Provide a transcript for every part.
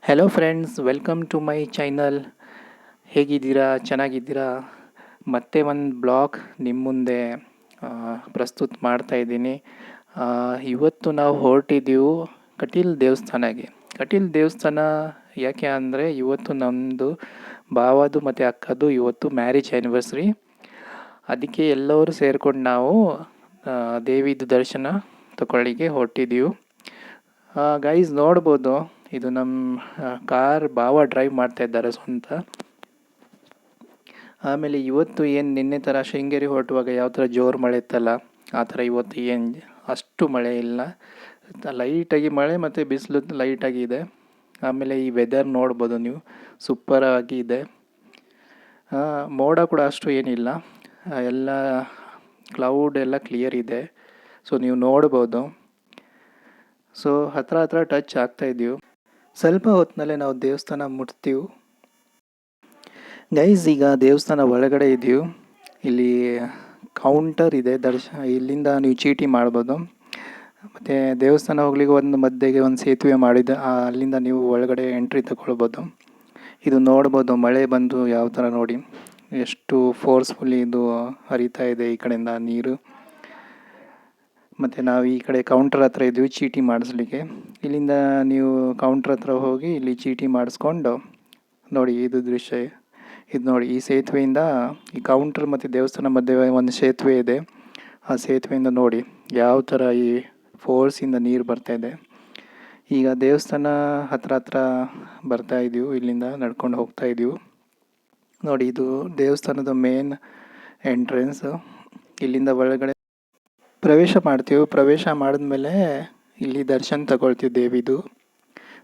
Hello friends, welcome to my channel. ಹೇಗಿದ್ದೀರಾ? ಚೆನ್ನಾಗಿದ್ದೀರಾ? ಮತ್ತೆ ಒಂದು ಬ್ಲಾಗ್ ನಿಮ್ಮ ಮುಂದೆ ಪ್ರಸ್ತುತ ಮಾಡ್ತಾ ಇದ್ದೀನಿ. ಇವತ್ತು ನಾವು ಹೊರಟಿದ್ದೀವಿ ಕಟೀಲ್ ದೇವಸ್ಥಾನಕ್ಕೆ. ಕಟೀಲ್ ದೇವಸ್ಥಾನ ಯಾಕೆ ಅಂದರೆ ಇವತ್ತು ನಮ್ಮದು ಭಾವದು ಮತ್ತು ಅಕ್ಕದು ಇವತ್ತು ಮ್ಯಾರೇಜ್ ಆ್ಯನಿವರ್ಸರಿ. ಅದಕ್ಕೆ ಎಲ್ಲರೂ ಸೇರ್ಕೊಂಡು ನಾವು ದೇವಿದು ದರ್ಶನ ತಗೊಳ್ಳಿಕ್ಕೆ ಹೊರಟಿದ್ದೀವಿ. ಗೈಸ್ ನೋಡ್ಬೋದು, ಇದು ನಮ್ಮ ಕಾರ್ ಭಾವ ಡ್ರೈವ್ ಮಾಡ್ತಾ ಇದ್ದಾರೆ ಸ್ವಂತ. ಆಮೇಲೆ ಇವತ್ತು ಏನು ನಿನ್ನೆ ಥರ ಶೃಂಗೇರಿ ಹೊರಟುವಾಗ ಯಾವ ಥರ ಜೋರು ಮಳೆ ಇತ್ತಲ್ಲ, ಆ ಥರ ಇವತ್ತು ಏನು ಅಷ್ಟು ಮಳೆ ಇಲ್ಲ. ಲೈಟಾಗಿ ಮಳೆ ಮತ್ತು ಬಿಸಿಲು ಲೈಟಾಗಿ ಇದೆ. ಆಮೇಲೆ ಈ ವೆದರ್ ನೋಡ್ಬೋದು ನೀವು, ಸೂಪರಾಗಿ ಇದೆ. ಮೋಡ ಕೂಡ ಅಷ್ಟು ಏನಿಲ್ಲ, ಎಲ್ಲ ಕ್ಲೌಡ್ ಎಲ್ಲ ಕ್ಲಿಯರ್ ಇದೆ. ಸೊ ನೀವು ನೋಡ್ಬೋದು. ಸೊ ಹತ್ರ ಟಚ್ ಆಗ್ತಾಯಿದ್ದೀವಿ. ಸ್ವಲ್ಪ ಹೊತ್ತಿನಲ್ಲೇ ನಾವು ದೇವಸ್ಥಾನ ಮುಟ್ತೀವಿ. ಗೈಸ್, ಈಗ ದೇವಸ್ಥಾನ ಒಳಗಡೆ ಇದ್ದೀವಿ. ಇಲ್ಲಿ ಕೌಂಟರ್ ಇದೆ, ಇಲ್ಲಿಂದ ನೀವು ಚೀಟಿ ಮಾಡ್ಬೋದು. ಮತ್ತು ದೇವಸ್ಥಾನ ಹೋಗ್ಲಿಕ್ಕೆ ಒಂದು ಮಧ್ಯೆಗೆ ಒಂದು ಸೇತುವೆ ಮಾಡಿದೆ, ಅಲ್ಲಿಂದ ನೀವು ಒಳಗಡೆ ಎಂಟ್ರಿ ತಗೊಳ್ಬೋದು. ಇದು ನೋಡ್ಬೋದು, ಮಳೆ ಬಂದು ಯಾವ ಥರ ನೋಡಿ ಎಷ್ಟು ಫೋರ್ಸ್ಫುಲ್ಲಿ ಇದು ಹರಿತಾ ಇದೆ ಈ ಕಡೆಯಿಂದ ನೀರು. ಮತ್ತು ನಾವು ಈ ಕಡೆ ಕೌಂಟರ್ ಹತ್ರ ಇದ್ವಿ ಚೀಟಿ ಮಾಡಿಸ್ಲಿಕ್ಕೆ. ಇಲ್ಲಿಂದ ನೀವು ಕೌಂಟ್ರ್ ಹತ್ರ ಹೋಗಿ ಇಲ್ಲಿ ಚೀಟಿ ಮಾಡಿಸ್ಕೊಂಡು ನೋಡಿ, ಇದು ದೃಶ್ಯ ಇದು ನೋಡಿ. ಈ ಸೇತುವೆಯಿಂದ ಈ ಕೌಂಟ್ರ್ ಮತ್ತು ದೇವಸ್ಥಾನ ಮಧ್ಯೆ ಒಂದು ಸೇತುವೆ ಇದೆ. ಆ ಸೇತುವೆಯಿಂದ ನೋಡಿ ಯಾವ ಥರ ಈ ಫೋರ್ಸಿಂದ ನೀರು ಬರ್ತಾಯಿದೆ. ಈಗ ದೇವಸ್ಥಾನ ಹತ್ರ ಬರ್ತಾ ಇದ್ದೀವಿ, ಇಲ್ಲಿಂದ ನಡ್ಕೊಂಡು ಹೋಗ್ತಾ ಇದ್ದೀವಿ. ನೋಡಿ, ಇದು ದೇವಸ್ಥಾನದ ಮೇನ್ ಎಂಟ್ರೆನ್ಸ್. ಇಲ್ಲಿಂದ ಒಳಗಡೆ ಪ್ರವೇಶ ಮಾಡ್ತೀವಿ. ಪ್ರವೇಶ ಮಾಡಿದ್ಮೇಲೆ ಇಲ್ಲಿ ದರ್ಶನ ತಗೊಳ್ತೀವಿ ದೇವಿದು.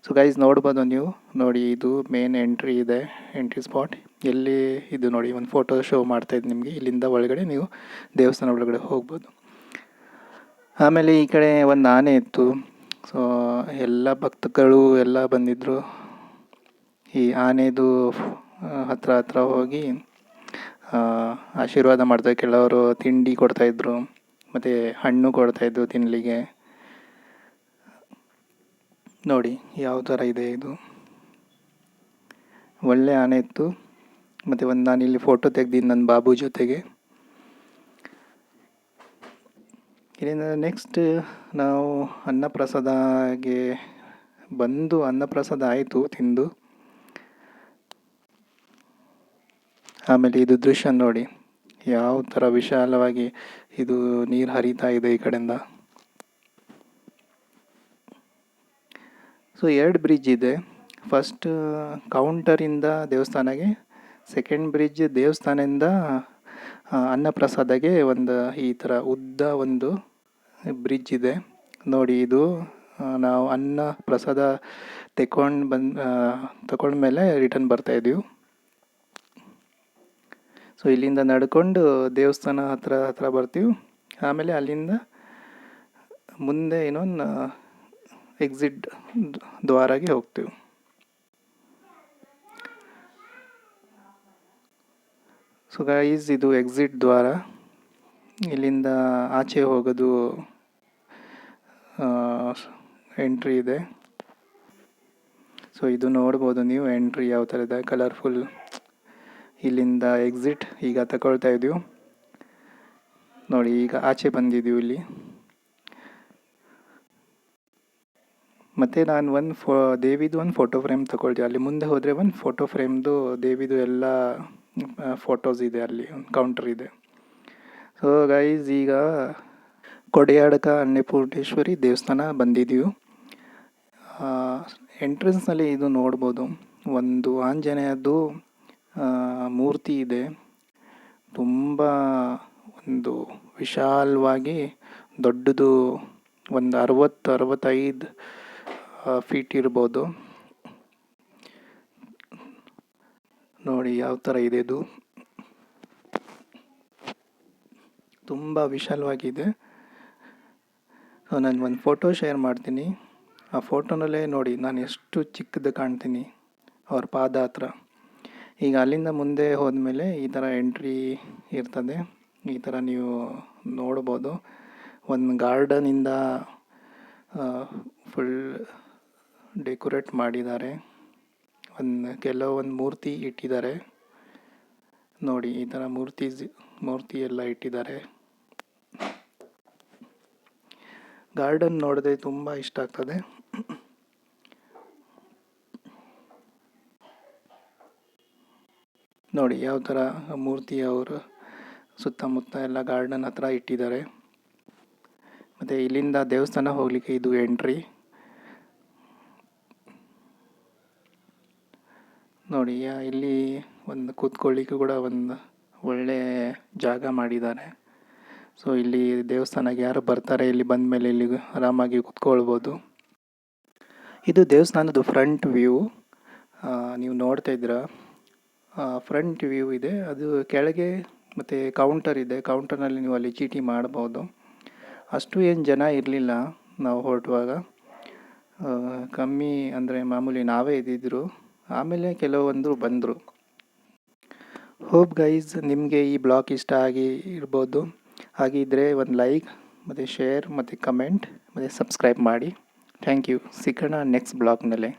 ಸೊ ಗೈಸ್ ನೋಡ್ಬೋದು ನೀವು, ನೋಡಿ ಇದು ಮೇನ್ ಎಂಟ್ರಿ ಇದೆ, ಎಂಟ್ರಿ ಸ್ಪಾಟ್. ಎಲ್ಲಿ ಇದು ನೋಡಿ, ಒಂದು ಫೋಟೋ ಶೋ ಮಾಡ್ತಾಯಿದ್ದು ನಿಮಗೆ. ಇಲ್ಲಿಂದ ಒಳಗಡೆ ನೀವು ದೇವಸ್ಥಾನ ಒಳಗಡೆ ಹೋಗ್ಬೋದು. ಆಮೇಲೆ ಈ ಕಡೆ ಒಂದು ಆನೆ ಇತ್ತು. ಸೊ ಎಲ್ಲ ಭಕ್ತಗಳು ಎಲ್ಲ ಬಂದಿದ್ದರು. ಈ ಆನೆದು ಹತ್ರ ಹೋಗಿ ಆಶೀರ್ವಾದ ಮಾಡ್ತಾರೆ. ಕೆಲವರು ತಿಂಡಿ ಕೊಡ್ತಾಯಿದ್ರು ಮತ್ತು ಹಣ್ಣು ಕೊಡ್ತಾಯಿದ್ರು ತಿನ್ನಲಿಕ್ಕೆ. ನೋಡಿ ಯಾವ ಥರ ಇದೆ ಇದು, ಒಳ್ಳೆ ಆನೆ ಇತ್ತು. ಮತ್ತು ನಾನಿಲ್ಲಿ ಫೋಟೋ ತೆಗ್ದಿದ್ದು ನನ್ನ ಬಾಬು ಜೊತೆಗೆ. ಇಲ್ಲಿಂದ ನೆಕ್ಸ್ಟ್ ನಾವು ಅನ್ನಪ್ರಸಾದಗೆ ಬಂದು, ಅನ್ನಪ್ರಸಾದ ಆಯಿತು ತಿಂದು. ಆಮೇಲೆ ಇದು ದೃಶ್ಯ ನೋಡಿ ಯಾವ ಥರ ವಿಶಾಲವಾಗಿ ಇದು ನೀರು ಹರಿತಾ ಇದೆ ಈ ಕಡೆಯಿಂದ. ಸೊ 2 ಬ್ರಿಡ್ಜ್ ಇದೆ. ಫಸ್ಟ್ ಕೌಂಟರಿಂದ ದೇವಸ್ಥಾನಕ್ಕೆ, ಸೆಕೆಂಡ್ ಬ್ರಿಡ್ಜ್ ದೇವಸ್ಥಾನದಿಂದ ಅನ್ನಪ್ರಸಾದಗೆ ಒಂದು ಈ ಥರ ಉದ್ದ ಒಂದು ಬ್ರಿಡ್ಜ್ ಇದೆ ನೋಡಿ. ಇದು ನಾವು ಅನ್ನ ಪ್ರಸಾದ ತಗೊಂಡ್ಮೇಲೆ ರಿಟರ್ನ್ ಬರ್ತಾಯಿದ್ದೀವಿ. ಸೊ ಇಲ್ಲಿಂದ ನಡ್ಕೊಂಡು ದೇವಸ್ಥಾನ ಹತ್ರ ಬರ್ತೀವಿ. ಆಮೇಲೆ ಅಲ್ಲಿಂದ ಮುಂದೆ ಇನ್ನೊಂದು ಎಕ್ಸಿಟ್ ದ್ವಾರಗೆ ಹೋಗ್ತೀವಿ. ಸೊ ಗೈಸ್, ಇದು ಎಕ್ಸಿಟ್ ದ್ವಾರ. ಇಲ್ಲಿಂದ ಆಚೆ ಹೋಗೋದು ಎಂಟ್ರಿ ಇದೆ. ಸೊ ಇದು ನೋಡ್ಬೋದು ನೀವು, ಎಂಟ್ರಿ ಯಾವ ಥರ ಇದೆ, ಕಲರ್ಫುಲ್. ಇಲ್ಲಿಂದ ಎಕ್ಸಿಟ್ ಈಗ ತಗೊಳ್ತಾ ಇದ್ದೀವಿ ನೋಡಿ. ಈಗ ಆಚೆ ಬಂದಿದ್ದೀವಿ ಇಲ್ಲಿ. ಮತ್ತು ನಾನು ದೇವಿದು ಒಂದು ಫೋಟೋ ಫ್ರೇಮ್ ತಗೊಳ್ತೀವಿ. ಅಲ್ಲಿ ಮುಂದೆ ಹೋದರೆ ಒಂದು ಫೋಟೋ ಫ್ರೇಮ್ದು ದೇವಿದು ಎಲ್ಲ ಫೋಟೋಸ್ ಇದೆ, ಅಲ್ಲಿ ಒಂದು ಕೌಂಟರ್ ಇದೆ. ಸೊ ಗೈಸ್, ಈಗ ಕೊಡಿಯಾಡಕ ಅನ್ನಪೂರ್ಣೇಶ್ವರಿ ದೇವಸ್ಥಾನ ಬಂದಿದ್ದೀವಿ. ಎಂಟ್ರೆನ್ಸ್ನಲ್ಲಿ ಇದು ನೋಡ್ಬೋದು, ಒಂದು ಆಂಜನೇಯದ್ದು ಮೂರ್ತಿ ಇದೆ. ತುಂಬ ಒಂದು ವಿಶಾಲವಾಗಿ ದೊಡ್ಡದು, ಒಂದು 60-65 ಫೀಟ್ ಇರ್ಬೋದು. ನೋಡಿ ಯಾವ ಥರ ಇದೆ, ಇದು ತುಂಬ ವಿಶಾಲವಾಗಿದೆ. ನಾನು ಒಂದು ಫೋಟೋ ಶೇರ್ ಮಾಡ್ತೀನಿ. ಆ ಫೋಟೋನಲ್ಲೇ ನೋಡಿ ನಾನು ಎಷ್ಟು ಚಿಕ್ಕದು ಕಾಣ್ತೀನಿ ಅವ್ರ ಪಾದ ಹತ್ರ. ಈಗ ಅಲ್ಲಿಂದ ಮುಂದೆ ಹೋದ್ಮೇಲೆ ಈ ಥರ ಎಂಟ್ರಿ ಇರ್ತದೆ. ಈ ಥರ ನೀವು ನೋಡ್ಬೋದು, ಒಂದು ಗಾರ್ಡನಿಂದ ಫುಲ್ ಡೆಕೋರೇಟ್ ಮಾಡಿದ್ದಾರೆ. ಕೆಲವೊಂದು ಮೂರ್ತಿ ಇಟ್ಟಿದ್ದಾರೆ ನೋಡಿ. ಈ ಥರ ಮೂರ್ತಿ ಎಲ್ಲ ಇಟ್ಟಿದ್ದಾರೆ. ಗಾರ್ಡನ್ ನೋಡಿದ್ರೆ ತುಂಬ ಇಷ್ಟ ಆಗ್ತದೆ. ನೋಡಿ ಯಾವ ಥರ ಮೂರ್ತಿ ಅವರು ಸುತ್ತಮುತ್ತ ಎಲ್ಲ ಗಾರ್ಡನ್ ಹತ್ರ ಇಟ್ಟಿದ್ದಾರೆ. ಮತ್ತು ಇಲ್ಲಿಂದ ದೇವಸ್ಥಾನ ಹೋಗಲಿಕ್ಕೆ ಇದು ಎಂಟ್ರಿ ನೋಡಿ. ಇಲ್ಲಿ ಒಂದು ಕೂತ್ಕೊಳ್ಳಿಕ್ಕೆ ಕೂಡ ಒಂದು ಒಳ್ಳೆ ಜಾಗ ಮಾಡಿದ್ದಾರೆ. ಸೊ ಇಲ್ಲಿ ದೇವಸ್ಥಾನಕ್ಕೆ ಯಾರು ಬರ್ತಾರೆ ಇಲ್ಲಿ ಬಂದ ಮೇಲೆ ಇಲ್ಲಿ ಆರಾಮಾಗಿ ಕೂತ್ಕೊಳ್ಬೋದು. ಇದು ದೇವಸ್ಥಾನದ ಫ್ರಂಟ್ ವ್ಯೂ ನೀವು ನೋಡ್ತಾ ಇದ್ದೀರಾ. ಫ್ರಂಟ್ ವ್ಯೂ ಇದೆ, ಅದು ಕೆಳಗೆ ಮತ್ತು ಕೌಂಟರ್ ಇದೆ. ಕೌಂಟರ್ನಲ್ಲಿ ನೀವು ಅಲ್ಲಿ ಚೀಟಿ ಮಾಡ್ಬೋದು. ಅಷ್ಟು ಏನು ಜನ ಇರಲಿಲ್ಲ ನಾವು ಹೊರಡುವಾಗ, ಕಮ್ಮಿ ಅಂದರೆ ಮಾಮೂಲಿ ನಾವೇ ಇದ್ದಿದ್ದರು. ಆಮೇಲೆ ಕೆಲವೊಂದು ಬಂದರು. ಹೋಪ್ ಗೈಸ್ ನಿಮಗೆ ಈ ಬ್ಲಾಗ್ ಇಷ್ಟ ಆಗಿ ಇರ್ಬೋದು. ಹಾಗಿದ್ದರೆ ಒಂದು ಲೈಕ್ ಮತ್ತು ಶೇರ್ ಮತ್ತು ಕಮೆಂಟ್ ಮತ್ತು ಸಬ್ಸ್ಕ್ರೈಬ್ ಮಾಡಿ. Thank you. ಸಿಗೋಣ ನೆಕ್ಸ್ಟ್ ಬ್ಲಾಗ್ನಲ್ಲೇ.